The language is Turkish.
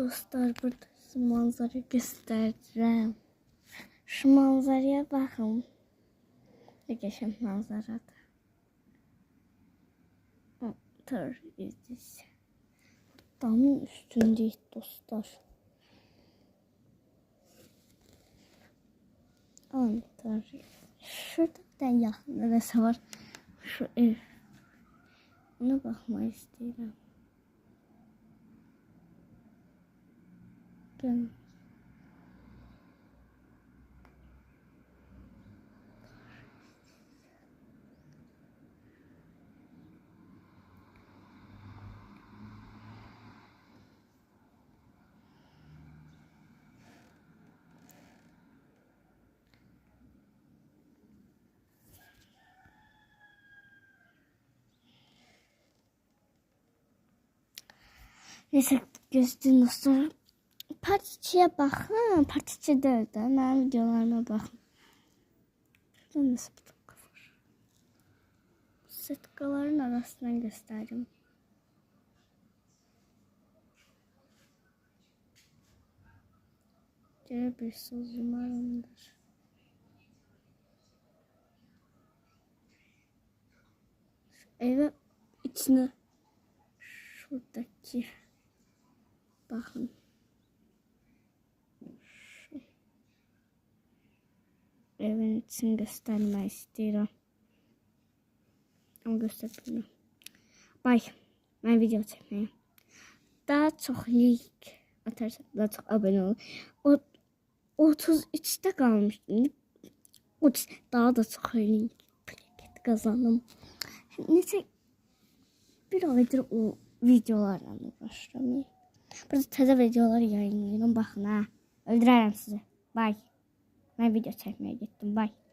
dostlar, burada size manzara göstereceğim. Şu manzaraya bakın. Ne geçen manzarada. Dur izleyeceğiz. Damın üstündeyiz dostlar. Anahtar. Şurada bir tane yakın neresi var? Şu ev. Ona bakmayı istedim. Gel. Neyse gözlüğün dostlar. Partiçiye bakın. Partiçi de öyle. Ben videolarıma bakın. Şurada nasıl bir dakika var? Setkaların arasından göstereyim. Diğer bir söz umarımdır. Şu eve içine şuradaki bakın. Şu evin içini göstermek istiyorum. Ama göstermiyorum. Bay. Ben video çekmeyeyim. Daha çok like atarsan daha çok abone ol. O 33'te kalmıştım. Daha da çok like plaket kazandım. Neyse bir aydır o videolarla uğraşıyorum. Burada taze videoları yayınlıyorum. Bakın ha. Öldürürüm sizi. Bye. Ben video çekmeye gittim. Bye.